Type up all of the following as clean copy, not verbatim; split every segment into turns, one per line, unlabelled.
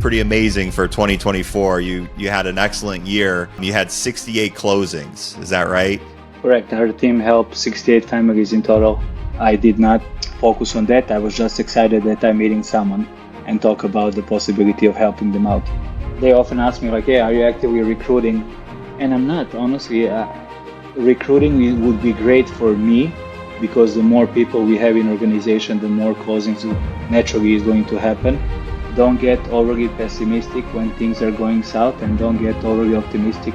pretty amazing for 2024. You had an excellent year. You had 68 closings. Is that right?
Correct. Our team helped 68 families in total. I did not focus on that. I was just excited that I'm meeting someone and talk about the possibility of helping them out. They often ask me like, "Hey, are you actively recruiting?" And I'm not, honestly. Recruiting would be great for me because the more people we have in organization, the more closings naturally is going to happen. Don't get overly pessimistic when things are going south, and don't get overly optimistic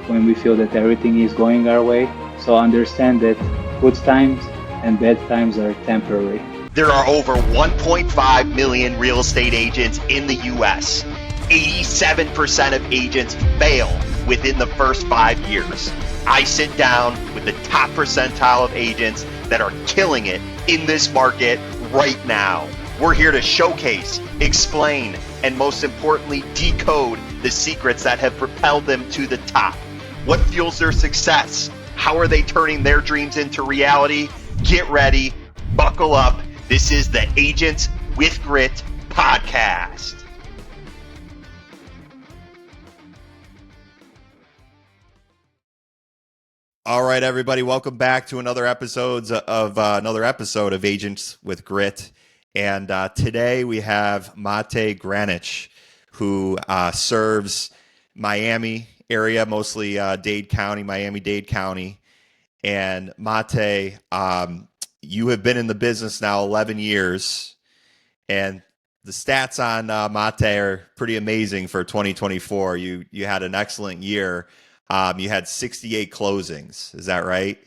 when we feel that everything is going our way. So understand that good times and bad times are temporary.
There are over 1.5 million real estate agents in the US. 87% of agents fail within the first 5 years. I sit down with the top percentile of agents that are killing it in this market right now. We're here to showcase, explain, and most importantly, decode the secrets that have propelled them to the top. What fuels their success? How are they turning their dreams into reality? Get ready, buckle up. This is the Agents with Grit podcast.
All right, everybody, welcome back to another episode of Agents with Grit. And today we have Mate Granic, who serves Miami area, mostly Dade County, Miami-Dade County. And Mate, you have been in the business now 11 years, and the stats on Mate are pretty amazing for 2024. You had an excellent year. You had 68 closings. Is that right?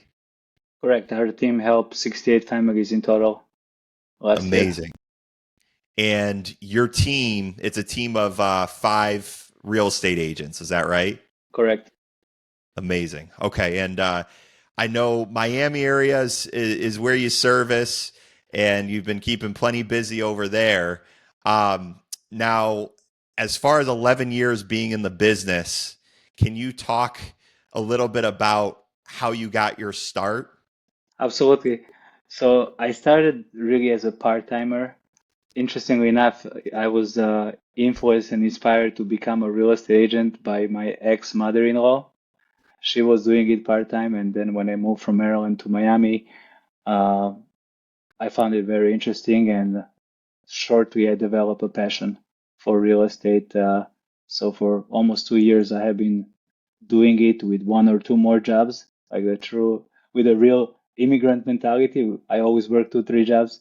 Correct. Our team helped 68 families in total last year.
Amazing. And your team, it's a team of 5 real estate agents. Is that right?
Correct.
Amazing. Okay. And I know Miami area is where you service, and you've been keeping plenty busy over there. Now, as far as 11 years being in the business, can you talk a little bit about how you got your start?
Absolutely. So I started really as a part-timer. Interestingly enough, I was influenced and inspired to become a real estate agent by my ex-mother-in-law. She was doing it part-time, and then when I moved from Maryland to Miami, I found it very interesting, and shortly I developed a passion for real estate. So for almost 2 years, I have been doing it with 1 or 2 more jobs, like with a real immigrant mentality. I always work 2-3 jobs.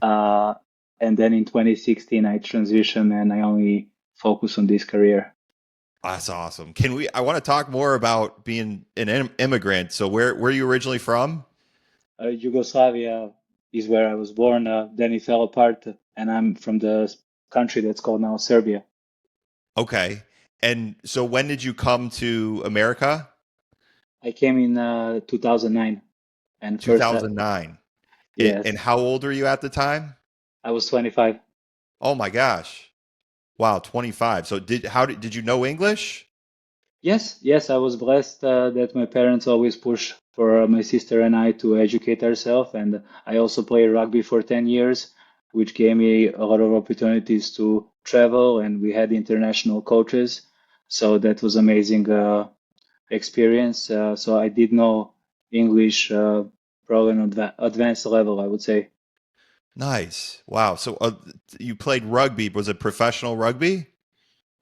And then in 2016, I transitioned and I only focus on this career.
That's awesome. I want to talk more about being an immigrant. So where are you originally from?
Yugoslavia is where I was born. Then it fell apart, and I'm from the country that's called now Serbia.
Okay. And so when did you come to America?
I came in 2009. And
2009.
Yes.
And how old were you at the time?
I was 25.
Oh my gosh. Wow, 25. So did you know English?
Yes, I was blessed that my parents always push for my sister and I to educate ourselves. And I also played rugby for 10 years, which gave me a lot of opportunities to travel, and we had international coaches. So that was amazing experience. So I did know English probably on advanced level, I would say.
Nice. Wow. So you played rugby. Was it professional rugby?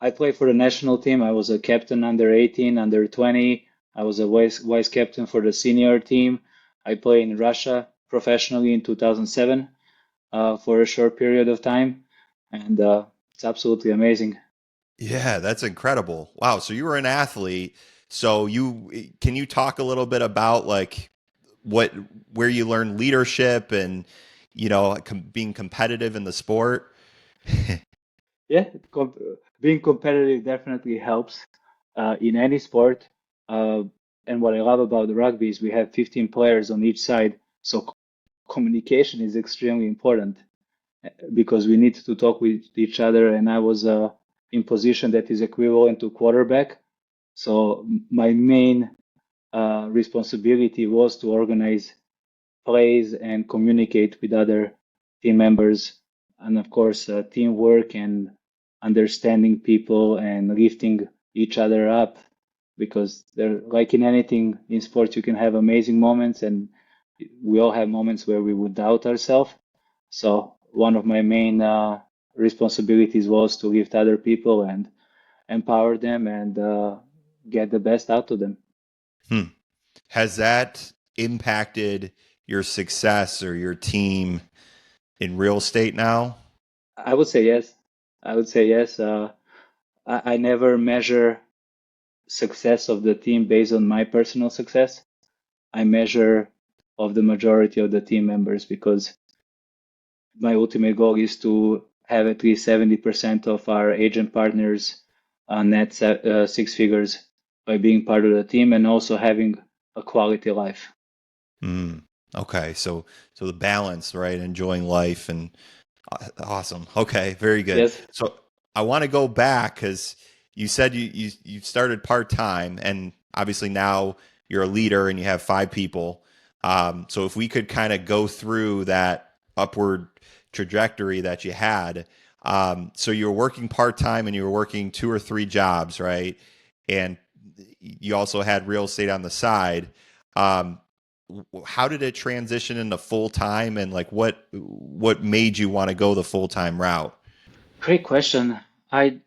I played for the national team. I was a captain under 18, under 20. I was a vice captain for the senior team. I played in Russia professionally in 2007 for a short period of time. And it's absolutely amazing.
Yeah, that's incredible. Wow. So you were an athlete. So can you talk a little bit about like where you learned leadership and, being competitive in the sport?
Yeah, being competitive definitely helps in any sport. And what I love about the rugby is we have 15 players on each side. So communication is extremely important because we need to talk with each other. And I was in position that is equivalent to quarterback. So my main responsibility was to organize plays and communicate with other team members, and of course teamwork and understanding people and lifting each other up, because they're like in anything in sports, you can have amazing moments, and we all have moments where we would doubt ourselves. So one of my main responsibilities was to lift other people and empower them and get the best out of them.
Hmm. Has that impacted your success or your team in real estate now?
I would say yes. I would say yes. I never measure success of the team based on my personal success. I measure of the majority of the team members, because my ultimate goal is to have at least 70% of our agent partners net six figures by being part of the team, and also having a quality life.
Mm. Okay, so the balance, right? Enjoying life and awesome. Okay, very good.
Yes.
So I want to go back because you said you started part time, and obviously now you're a leader and you have 5 people. So if we could kind of go through that upward trajectory that you had. So you were working part time and you were working 2 or 3 jobs, right? And you also had real estate on the side. Um, how did it transition into full time, and like what made you want to go the full time route?
Great question. I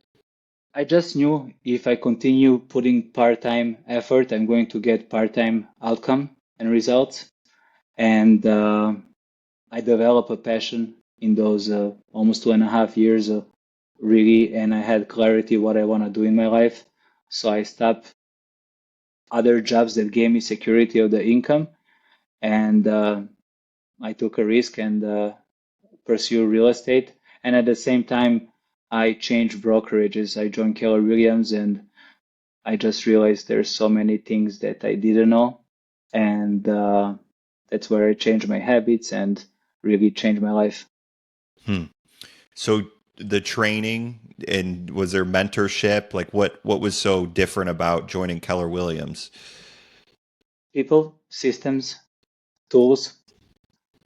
just knew if I continue putting part-time effort, I'm going to get part-time outcome and results. And I developed a passion in those almost 2.5 years, really, and I had clarity what I want to do in my life. So I stopped other jobs that gave me security of the income, and I took a risk and pursue real estate. And at the same time, I changed brokerages. I joined Keller Williams, and I just realized there's so many things that I didn't know, and that's where I changed my habits and really changed my life.
Hmm. So the training, and was there mentorship? Like what was so different about joining Keller Williams?
People, systems, tools,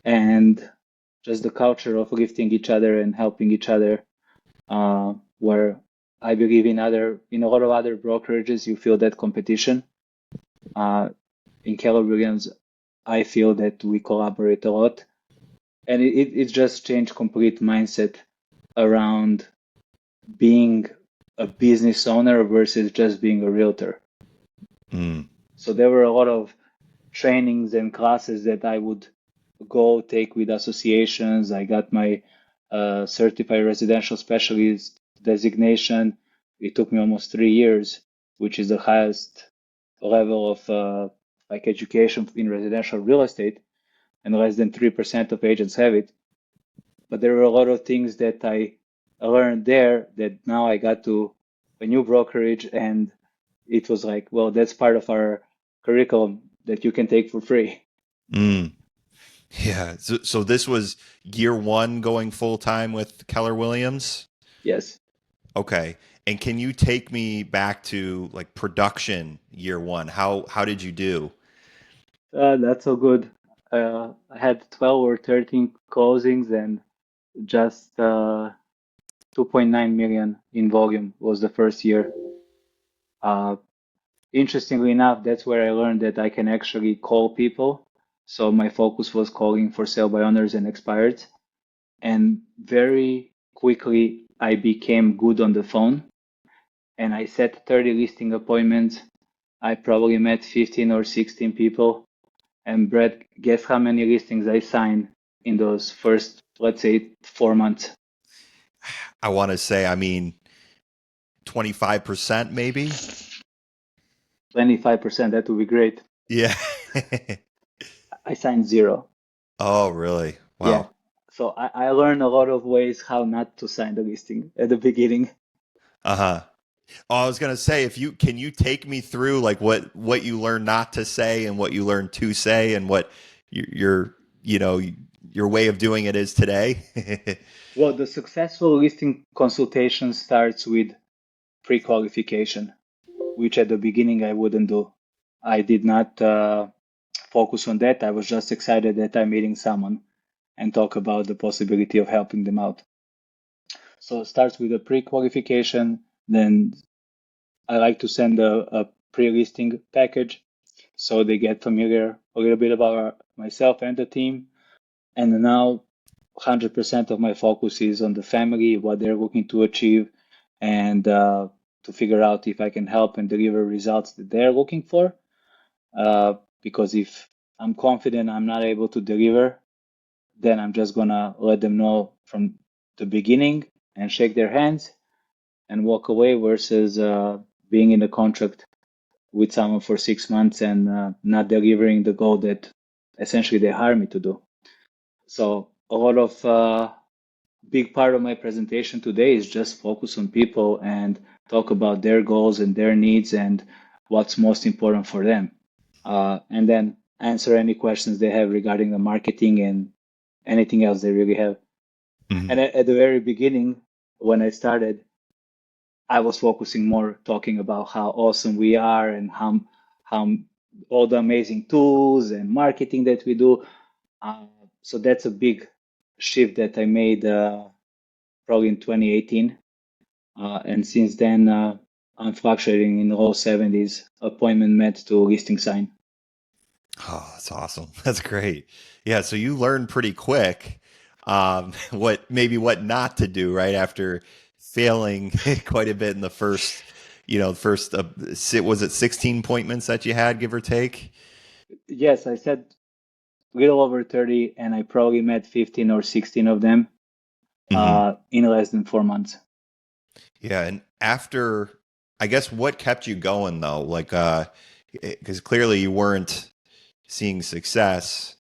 and just the culture of lifting each other and helping each other. Where I believe in a lot of other brokerages, you feel that competition. In Keller Williams, I feel that we collaborate a lot, and it just changed complete mindset around being a business owner versus just being a realtor.
Mm.
So there were a lot of trainings and classes that I would go take with associations. I got my certified residential specialist designation. It took me almost 3 years, which is the highest level of like education in residential real estate, and less than 3% of agents have it. But there were a lot of things that I learned there that now I got to a new brokerage, and it was like, well, that's part of our curriculum that you can take for free.
Mm. Yeah. So this was year one going full time with Keller Williams?
Yes.
Okay. And can you take me back to like production year one? How did you do?
That's so good. I had 12 or 13 closings, and just 2.9 million in volume was the first year. Uh, Interestingly enough, that's where I learned that I can actually call people. So my focus was calling for sale by owners and expireds. And very quickly, I became good on the phone, and I set 30 listing appointments. I probably met 15 or 16 people. And Brad, guess how many listings I signed in those first, let's say, 4 months?
I want to say, I mean, 25% maybe?
25%. That would be great.
Yeah.
I signed zero.
Oh, really?
Yeah.
Wow.
So I learned a lot of ways how not to sign the listing at the beginning.
Uh-huh. Oh, I was gonna say, if you can you take me through like what you learned not to say and what you learned to say and what your you know your way of doing it is today?
Well, the successful listing consultation starts with pre-qualification, which at the beginning I wouldn't do. I did not focus on that. I was just excited that I'm meeting someone and talk about the possibility of helping them out. So it starts with a pre-qualification, then I like to send a pre-listing package so they get familiar a little bit about myself and the team. And now 100% of my focus is on the family, what they're looking to achieve, and to figure out if I can help and deliver results that they're looking for. Because if I'm confident I'm not able to deliver, then I'm just gonna let them know from the beginning and shake their hands and walk away versus being in a contract with someone for 6 months and not delivering the goal that essentially they hire me to do. So a lot of big part of my presentation today is just focus on people and talk about their goals and their needs and what's most important for them. And then answer any questions they have regarding the marketing and anything else they really have.
Mhm.
And at the very beginning, when I started, I was focusing more talking about how awesome we are and how all the amazing tools and marketing that we do. So that's a big shift that I made probably in 2018. And since then, I'm fluctuating in the low 70s, appointment met to listing sign.
Oh, that's awesome. That's great. Yeah, so you learned pretty quick what not to do right after failing quite a bit in the first, was it 16 appointments that you had, give or take?
Yes, I said little over 30, and I probably met 15 or 16 of them
Hmm.
in less than 4 months.
Yeah, and after, I guess, what kept you going though? Like, because clearly you weren't seeing success.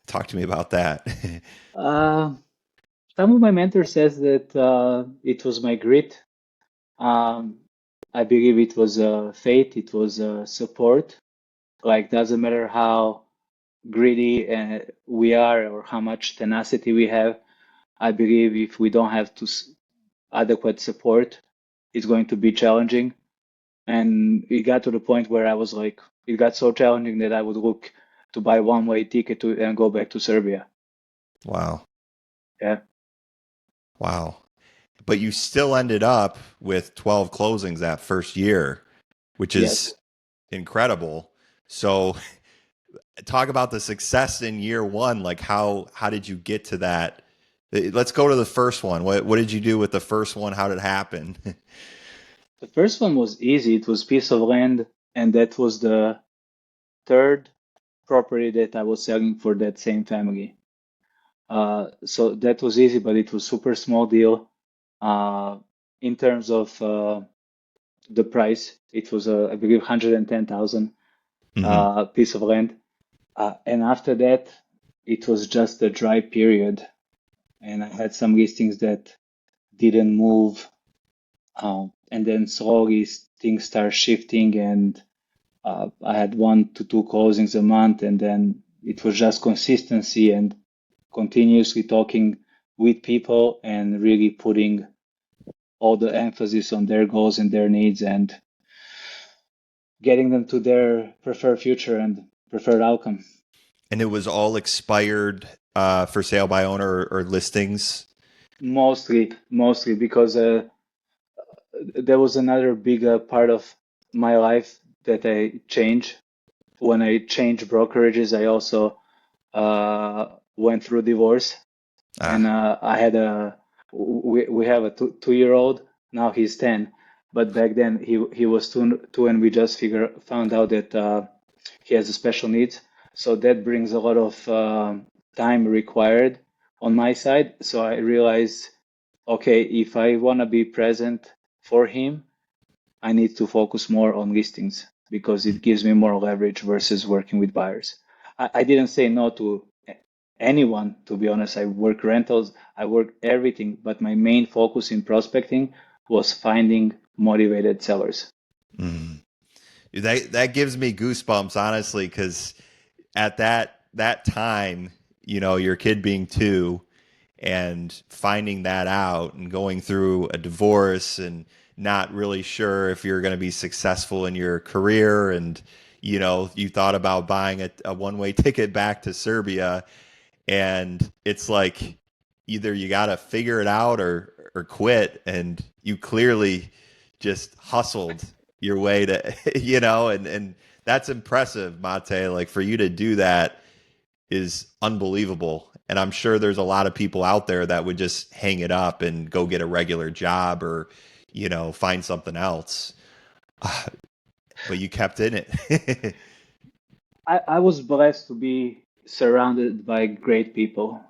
Talk to me about that.
Uh, some of my mentors says that it was my grit. Um, I believe it was fate, it was support. Like, doesn't matter how greedy we are or how much tenacity we have. I believe if we don't have adequate support, it's going to be challenging. And it got to the point where I was like, it got so challenging that I would look to buy one-way ticket and go back to Serbia.
Wow.
Yeah.
Wow. But you still ended up with 12 closings that first year, which
Yes.
is incredible. So talk about the success in year one. Like how did you get to that? Let's go to the first one. What did you do with the first one? How did it happen?
The first one was easy. It was piece of land, and that was the third property that I was selling for that same family. So that was easy, but it was super small deal. In terms of the price, it was I believe 110,000
Hmm.
piece of land. And after that, it was just a dry period, and I had some listings that didn't move, and then slowly things start shifting, and I had 1 to 2 closings a month, and then it was just consistency and continuously talking with people and really putting all the emphasis on their goals and their needs and getting them to their preferred future and preferred outcome.
And it was all expired for sale by owner or listings.
Mostly because there was another big part of my life that I changed. When I changed brokerages, I also went through divorce, and
Ah,
I had we have a 2 year old now. He's 10, but back then he was two, and we just found out that he has a special needs. So that brings a lot of time required on my side. So I realized, okay, if I want to be present for him, I need to focus more on listings because it gives me more leverage versus working with buyers. I didn't say no to anyone, to be honest. I work rentals, I work everything, but my main focus in prospecting was finding motivated sellers.
mm. That gives me goosebumps, honestly, because at that time, your kid being 2 and finding that out and going through a divorce and not really sure if you're going to be successful in your career, and you thought about buying a one-way ticket back to Serbia, and it's like either you got to figure it out or quit. And you clearly just hustled your way to, and that's impressive, Mate. Like for you to do that is unbelievable. And I'm sure there's a lot of people out there that would just hang it up and go get a regular job or, find something else. But you kept in it.
I was blessed to be surrounded by great people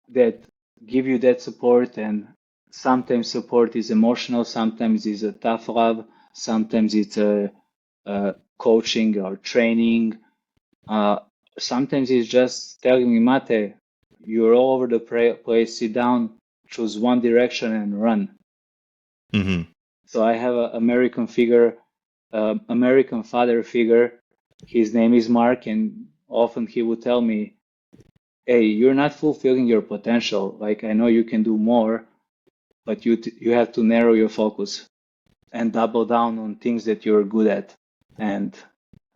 that give you that support, and sometimes support is emotional, sometimes it's a tough love, sometimes it's a coaching or training. Uh, Sometimes it's just telling me, Mate, you're all over the place, sit down, choose one direction and run.
Hmm.
So I have an American father figure. His name is Mark, and often he would tell me, hey, you're not fulfilling your potential. Like, I know you can do more, but you have to narrow your focus and double down on things that you're good at. And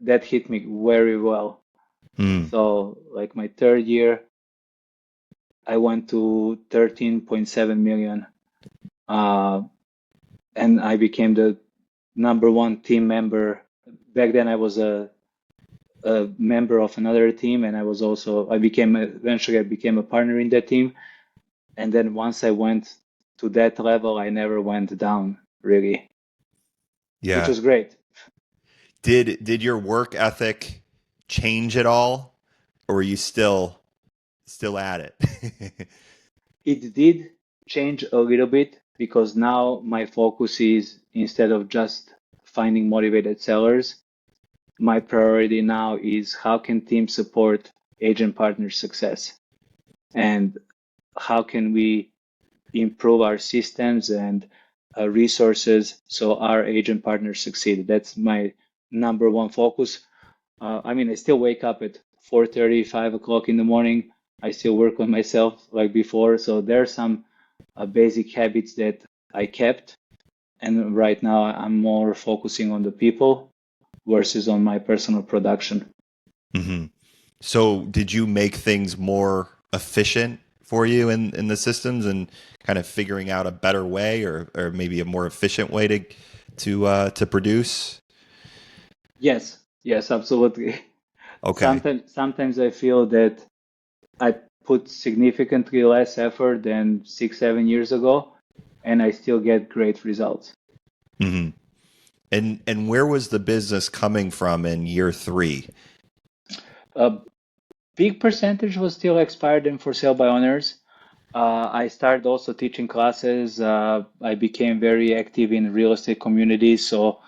that hit me very well.
Mm.
So, like my third year, I went to 13.7 million, and I became the number one team member. Back then, I was a member of another team, and eventually I became a partner in that team. And then once I went to that level, I never went down really, which
Yeah.
was great.
Did your work ethic change at all, or were you still at it?
It did change a little bit because now my focus is, instead of just finding motivated sellers, my priority now is how can teams support agent partner success, and how can we improve our systems and resources so our agent partners succeed. That's my number one focus. I still wake up at 4:30, 5 o'clock in the morning. I still work on myself like before. So there are some basic habits that I kept. And right now I'm more focusing on the people versus on my personal production.
Hmm. So did you make things more efficient for you in the systems and kind of figuring out a better way or maybe a more efficient way to produce?
Yes, absolutely.
Okay.
Sometimes I feel that I put significantly less effort than 6, 7 years ago, and I still get great results.
Hmm. And where was the business coming from in year three?
A big percentage was still expired and for sale by owners. I started also teaching classes. I became very active in real estate communities. So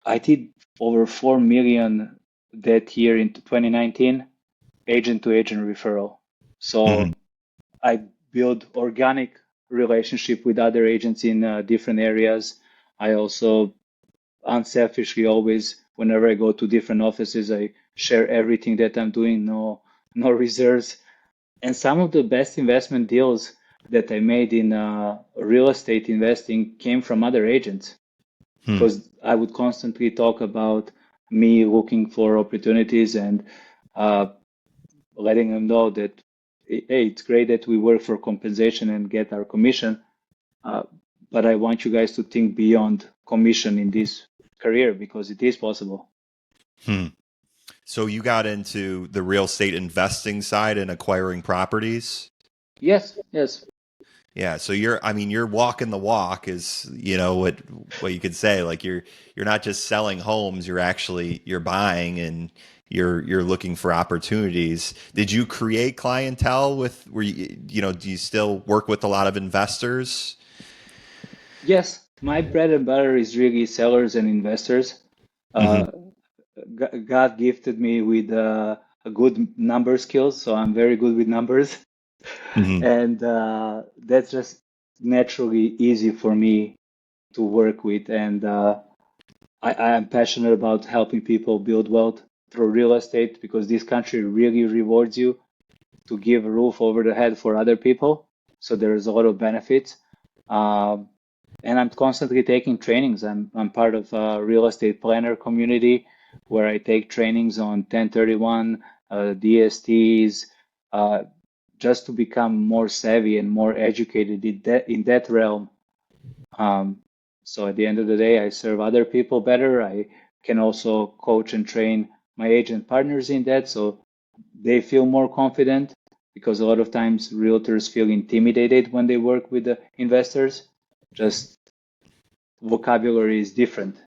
I did over 4 million that year in 2019, agent to agent referral.
Hmm.
So I build organic relationship with other agents in different areas. I also unselfishly always, whenever I go to different offices, I share everything that I'm doing, no reserves. And some of the best investment deals that I made in real estate investing came from other agents,
Hmm.
because I would constantly talk about me looking for opportunities and uh, letting them know that, hey, it's great that we work for compensation and get our commission, uh, but I want you guys to think beyond commission in this career because it is possible.
Hmm. So you got into the real estate investing side and acquiring properties?
Yes.
Yeah, so you're walking the walk is, what you could say. Like you're not just selling homes, you're buying and you're looking for opportunities. Did you create clientele were do you still work with a lot of investors?
Yes, my bread and butter is really sellers and investors.
Hmm.
Uh, God gifted me with a good number skills, so I'm very good with numbers,
Hmm.
and that's just naturally easy for me to work with. And I am passionate about helping people build wealth through real estate because this country really rewards you to give a roof over the head for other people. So there's a lot of benefits. Um, and I'm constantly taking trainings. I'm part of a real estate planner community where I take trainings on 1031, DSTs, uh, just to become more savvy and more educated in that realm. So at the end of the day, I serve other people better. I can also coach and train my agent partners in that, so they feel more confident, because a lot of times realtors feel intimidated when they work with the investors. Just vocabulary is different.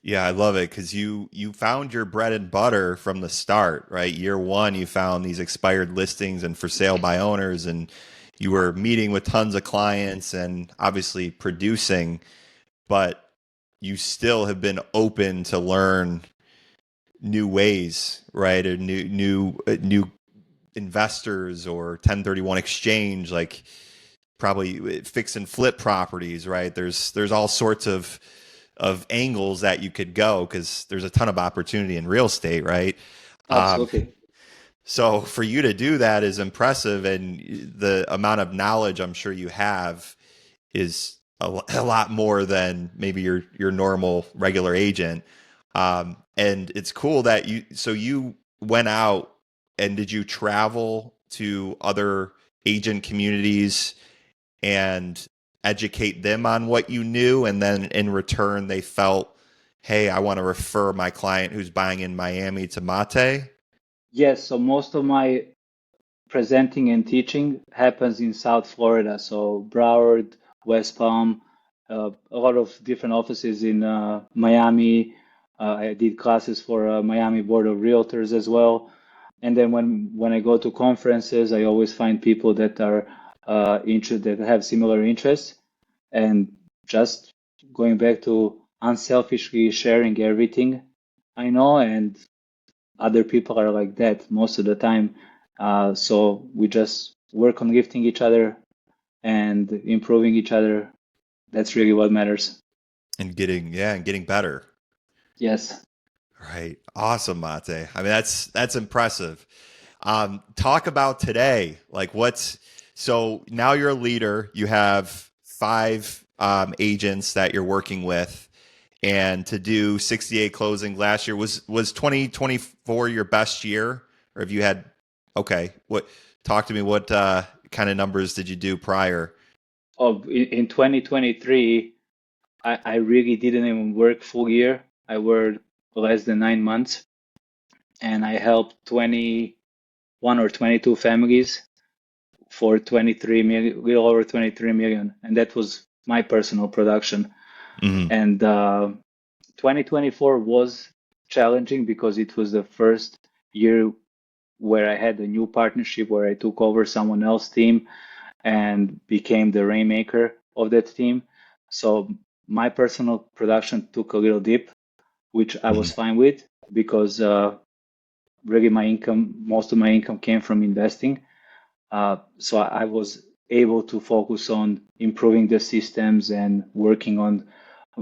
Yeah, I love it because you found your bread and butter from the start, right? Year one, you found these expired listings and for sale by owners, and you were meeting with tons of clients and obviously producing, but you still have been open to learn new ways, right? Or new investors or 1031 exchange, like probably fix and flip properties, right? There's all sorts of angles that you could go because there's a ton of opportunity in real estate, right? Um,
Absolutely.
so for you to do that is impressive, and the amount of knowledge I'm sure you have is a lot more than maybe your normal regular agent. And it's cool that you went out, and did you travel to other agent communities and educate them on what you knew, and then in return they felt, hey, I want to refer my client who's buying in Miami to Mate?
Yes, so most of my presenting and teaching happens in South Florida. So Broward, West Palm, a lot of different offices in Miami. I did classes for Miami Board of Realtors as well. And then when I go to conferences, I always find people that are interested, that have similar interests, and just going back to unselfishly sharing everything I know, and other people are like that most of the time. So we just work on lifting each other and improving each other. That's really what matters.
And getting better.
Yes.
Right. Awesome, Mate. I mean, that's impressive. Talk about today. Like, so now you're a leader. You have five agents that you're working with, and to do 68 closing last year, was 2024 your best year, or have you had? Okay, what? Talk to me. What kind of numbers did you do prior?
In 2023, I really didn't even work full year. I worked less than 9 months, and I helped 21 or 22 families for 23 million, little over 23 million. And that was my personal production.
Mm-hmm.
And 2024 was challenging because it was the first year where I had a new partnership, where I took over someone else's team and became the rainmaker of that team. So my personal production took a little dip, which I was fine with, because really most of my income came from investing. So I was able to focus on improving the systems and working on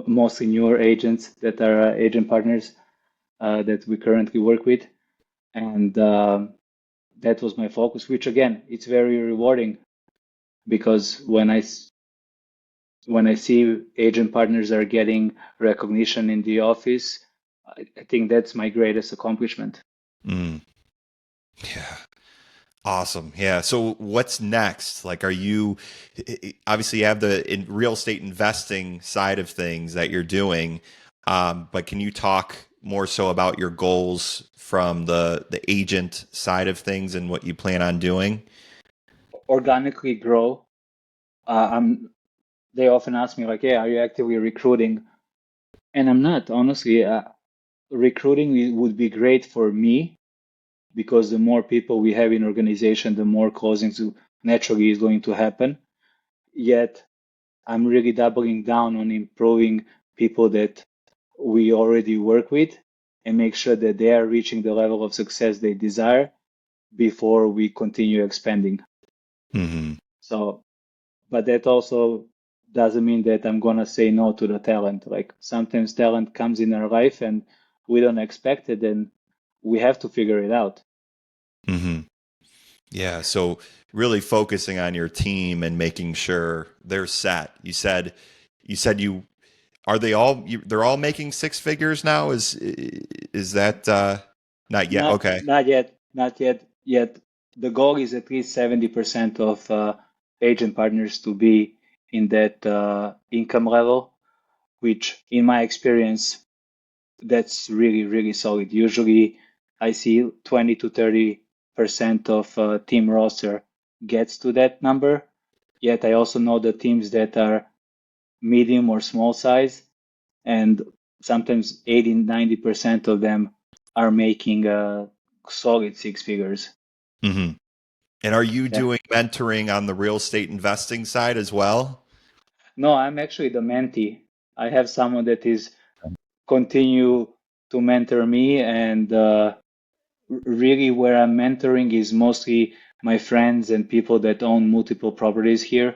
mostly newer agents that are agent partners that we currently work with. And that was my focus, which again, it's very rewarding, because when I see agent partners are getting recognition in the office, I think that's my greatest accomplishment.
Mm. Yeah. Awesome. Yeah. So what's next? Like, are you obviously you have the real estate investing side of things that you're doing, but can you talk more so about your goals from the agent side of things and what you plan on doing?
Organically grow. They often ask me like, "Hey, are you actively recruiting?" And I'm not, honestly. Recruiting would be great for me, because the more people we have in organization, the more closings naturally is going to happen. Yet I'm really doubling down on improving people that we already work with, and make sure that they are reaching the level of success they desire before we continue expanding.
Mm-hmm.
So, but that also doesn't mean that I'm gonna say no to the talent. Like, sometimes talent comes in our life and we don't expect it, and we have to figure it out.
Mm-hmm. Yeah. So really focusing on your team and making sure they're set. You said you are they all they're all making six figures now? Is that not yet?
Not
Okay.
not yet, not yet. the goal is at least 70% of agent partners to be in that income level, which in my experience, that's really, really solid. Usually I see 20 to 30% of team roster gets to that number. Yet I also know the teams that are medium or small size, and sometimes 80, 90% of them are making solid six figures.
Mm-hmm. And are you
Yeah.
doing mentoring on the real estate investing side as well?
No, I'm actually the mentee. I have someone that is continue to mentor me, and really where I'm mentoring is mostly my friends and people that own multiple properties here.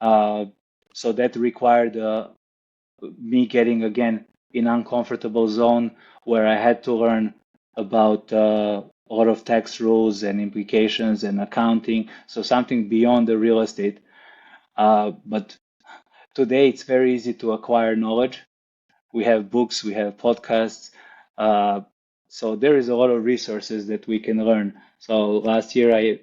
So that required me getting again in uncomfortable zone where I had to learn about a lot of tax rules and implications and accounting. So something beyond the real estate. But today it's very easy to acquire knowledge. We have books, we have podcasts. Uh, so there is a lot of resources that we can learn. So last year, in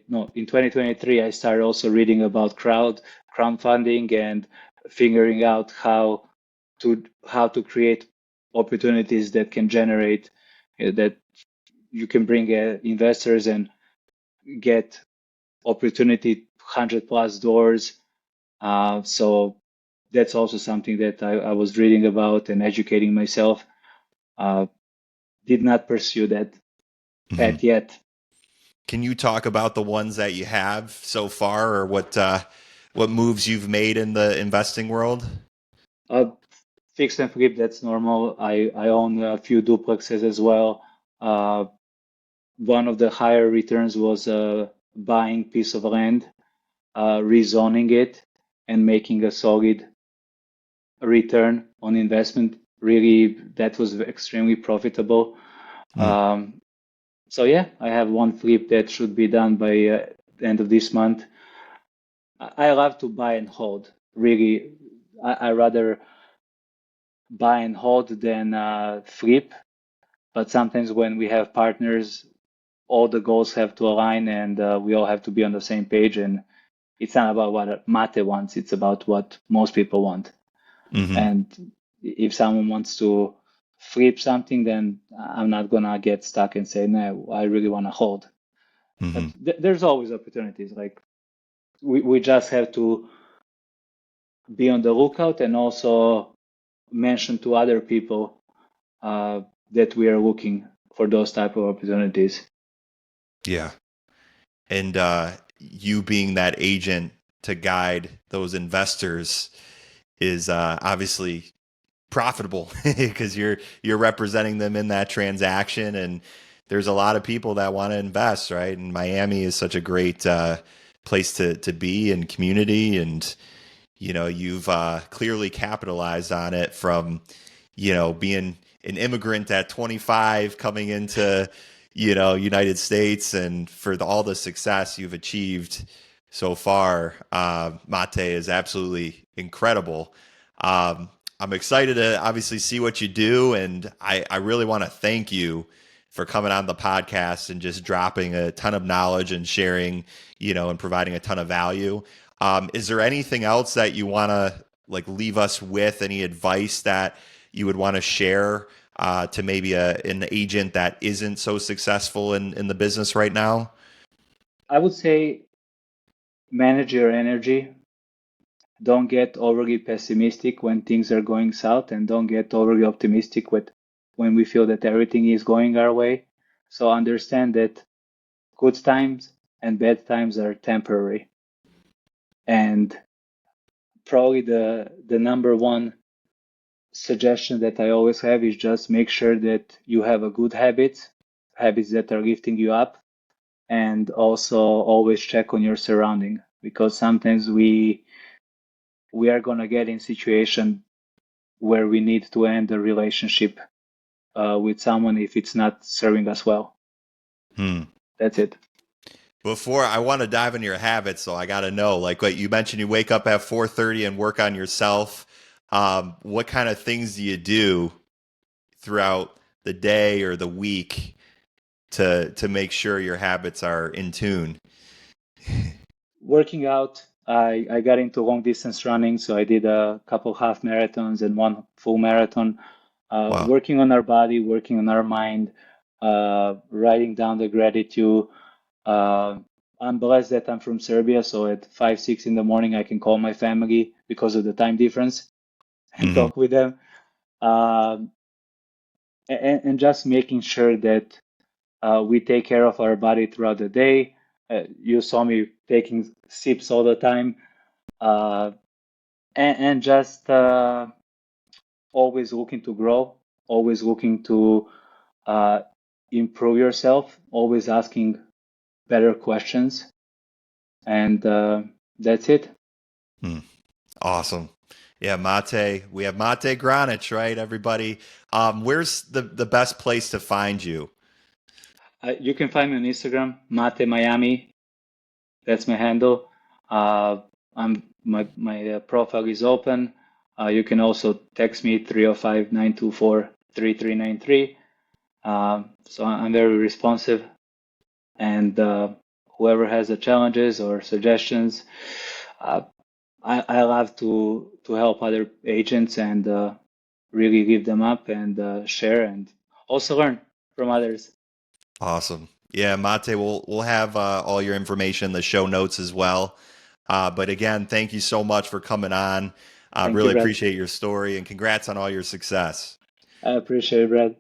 2023, I started also reading about crowdfunding and figuring out how to create opportunities that can generate that you can bring investors and get opportunity 100 plus doors. So that's also something that I was reading about and educating myself. Uh, did not pursue that
Mm-hmm.
path yet.
Can you talk about the ones that you have so far, or what moves you've made in the investing world?
Uh, Fix and flip, that's normal. I own a few duplexes as well. Uh, One of the higher returns was buying piece of land, rezoning it, and making a solid return on investment. Really, that was extremely profitable.
Mm.
Um, so yeah, I have one flip that should be done by the end of this month. I love to buy and hold. Really, I rather buy and hold than flip. But sometimes when we have partners, all the goals have to align and we all have to be on the same page. And it's not about what Mate wants, it's about what most people want.
Mm-hmm.
And if someone wants to flip something, then I'm not gonna get stuck and say, no, I really want to hold.
Mm-hmm.
But there's always opportunities. Like we just have to be on the lookout and also mention to other people uh, that we are looking for those type of opportunities.
Yeah. And you being that agent to guide those investors is obviously profitable because you're representing them in that transaction, and there's a lot of people that want to invest, right? And Miami is such a great place to be and community, and you've clearly capitalized on it from being an immigrant at 25 coming into United States, and for all the success you've achieved so far. Mate is absolutely incredible. I'm excited to obviously see what you do, and I really want to thank you for coming on the podcast and just dropping a ton of knowledge and sharing, and providing a ton of value. Is there anything else that you want to leave us with? Any advice that you would want to share to maybe an agent that isn't so successful in the business right now?
I would say manage your energy. Don't get overly pessimistic when things are going south, and don't get overly optimistic when we feel that everything is going our way. So understand that good times and bad times are temporary. And probably the number one suggestion that I always have is just make sure that you have a good habits that are lifting you up, and also always check on your surrounding, because sometimes we are gonna get in situation where we need to end a relationship with someone if it's not serving us well.
Hmm.
That's it.
Before I want to dive into your habits, so I got to know, like what you mentioned, you wake up at 4:30 and work on yourself. What kind of things do you do throughout the day or the week to make sure your habits are in tune?
Working out, I got into long distance running, so I did a couple half marathons and one full marathon.
Wow.
Working on our body, working on our mind, writing down the gratitude. Uh, I'm blessed that I'm from Serbia, so at 5, 6 in the morning, I can call my family because of the time difference and
Hmm.
talk with them. Um, and just making sure that we take care of our body throughout the day. You saw me taking sips all the time, uh, and just always looking to grow, always looking to uh, improve yourself, always asking better questions, and that's it.
Hmm. Awesome. Yeah, Mate. We have Mate Granic, right, everybody? Where's the best place to find you?
You can find me on Instagram, Mate Miami. That's my handle. My profile is open. You can also text me 305-924-3393. So I'm very responsive, and whoever has the challenges or suggestions, uh, I love to help other agents and really give them up and share and also learn from others.
Awesome. Yeah, Mate, we'll have all your information in the show notes as well. But again, thank you so much for coming on.
Thank you,
Really
Brad.
appreciate your story and congrats on all your success.
I appreciate it, Brad.